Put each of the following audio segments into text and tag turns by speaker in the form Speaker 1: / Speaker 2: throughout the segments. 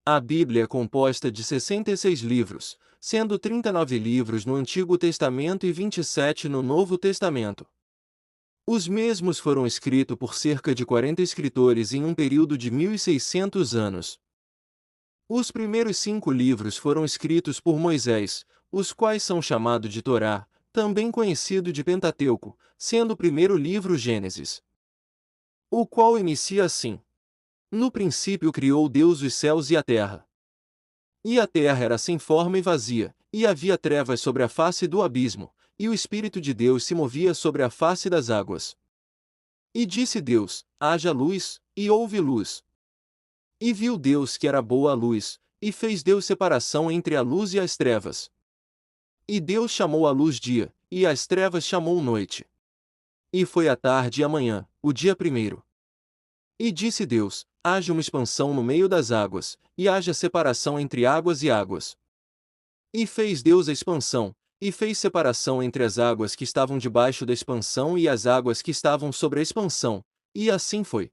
Speaker 1: A Bíblia é composta de 66 livros, sendo 39 livros no Antigo Testamento e 27 no Novo Testamento. Os mesmos foram escritos por cerca de 40 escritores em um período de 1.600 anos. Os primeiros 5 livros foram escritos por Moisés, os quais são chamados de Torá, também conhecido de Pentateuco, sendo o primeiro livro Gênesis, o qual inicia assim: No princípio criou Deus os céus e a terra. E a terra era sem forma e vazia, e havia trevas sobre a face do abismo, e o Espírito de Deus se movia sobre a face das águas. E disse Deus: Haja luz, e houve luz. E viu Deus que era boa a luz, e fez Deus separação entre a luz e as trevas. E Deus chamou a luz dia, e as trevas chamou noite. E foi a tarde e a manhã, o dia primeiro. E disse Deus: Haja uma expansão no meio das águas, e haja separação entre águas e águas. E fez Deus a expansão, e fez separação entre as águas que estavam debaixo da expansão e as águas que estavam sobre a expansão, e assim foi.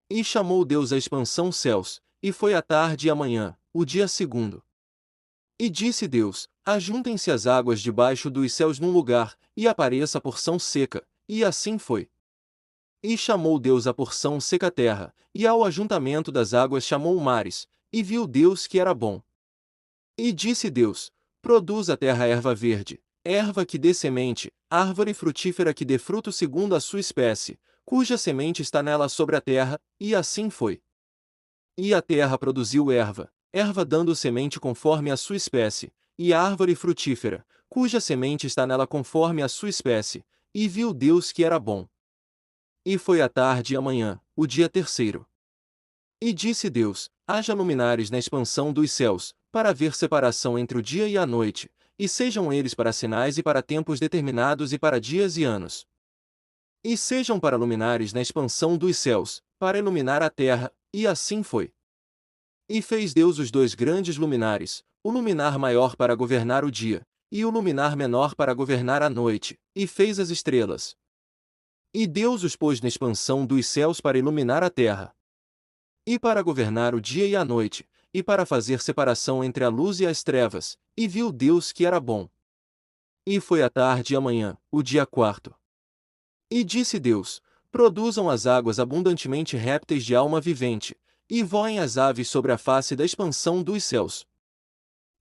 Speaker 1: E chamou Deus a expansão céus, e foi a tarde e a manhã, o dia segundo. E disse Deus: Ajuntem-se as águas debaixo dos céus num lugar, e apareça a porção seca, e assim foi. E chamou Deus a porção seca terra, e ao ajuntamento das águas chamou mares, e viu Deus que era bom. E disse Deus: Produz a terra erva verde, erva que dê semente, árvore frutífera que dê fruto segundo a sua espécie, cuja semente está nela sobre a terra, e assim foi. E a terra produziu erva, erva dando semente conforme a sua espécie, e árvore frutífera, cuja semente está nela conforme a sua espécie, e viu Deus que era bom. E foi a tarde e a manhã, o dia terceiro. E disse Deus: Haja luminares na expansão dos céus, para haver separação entre o dia e a noite, e sejam eles para sinais e para tempos determinados e para dias e anos. E sejam para luminares na expansão dos céus, para iluminar a terra, e assim foi. E fez Deus os 2 grandes luminares, o luminar maior para governar o dia, e o luminar menor para governar a noite, e fez as estrelas. E Deus os pôs na expansão dos céus para iluminar a terra, e para governar o dia e a noite, e para fazer separação entre a luz e as trevas, e viu Deus que era bom. E foi a tarde e a manhã, o dia quarto. E disse Deus: Produzam as águas abundantemente répteis de alma vivente, e voem as aves sobre a face da expansão dos céus.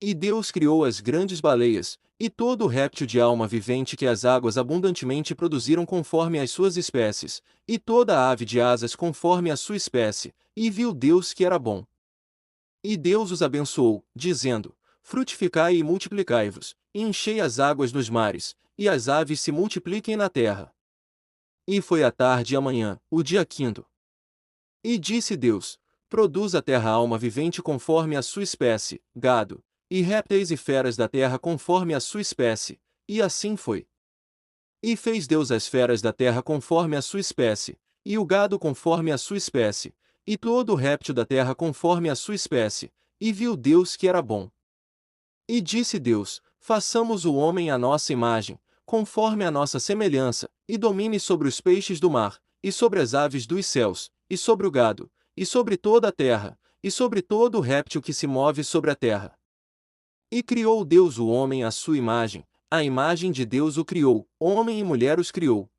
Speaker 1: E Deus criou as grandes baleias, e todo o réptil de alma vivente que as águas abundantemente produziram conforme as suas espécies, e toda a ave de asas conforme a sua espécie, e viu Deus que era bom. E Deus os abençoou, dizendo: Frutificai e multiplicai-vos, e enchei as águas nos mares, e as aves se multipliquem na terra. E foi a tarde e a manhã, o dia quinto. E disse Deus: Produz a terra alma vivente conforme a sua espécie, gado, e répteis e feras da terra conforme a sua espécie, e assim foi. E fez Deus as feras da terra conforme a sua espécie, e o gado conforme a sua espécie, e todo o réptil da terra conforme a sua espécie, e viu Deus que era bom. E disse Deus: Façamos o homem à nossa imagem, conforme a nossa semelhança, e domine sobre os peixes do mar, e sobre as aves dos céus, e sobre o gado, e sobre toda a terra, e sobre todo o réptil que se move sobre a terra. E criou Deus o homem à sua imagem, a imagem de Deus o criou, homem e mulher os criou.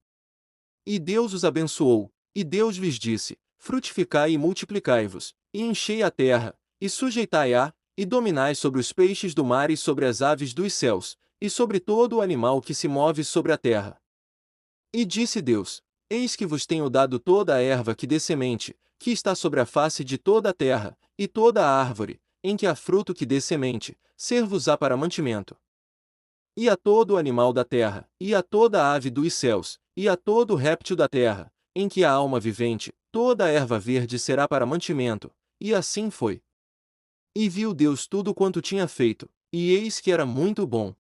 Speaker 1: E Deus os abençoou, e Deus lhes disse: Frutificai e multiplicai-vos, e enchei a terra, e sujeitai-a, e dominai sobre os peixes do mar e sobre as aves dos céus, e sobre todo o animal que se move sobre a terra. E disse Deus: Eis que vos tenho dado toda a erva que dê semente, que está sobre a face de toda a terra, e toda a árvore, em que há fruto que dê semente, ser-vos-á para mantimento. E a todo o animal da terra, e a toda a ave dos céus, e a todo o réptil da terra, em que há alma vivente, toda a erva verde será para mantimento, e assim foi. E viu Deus tudo quanto tinha feito, e eis que era muito bom.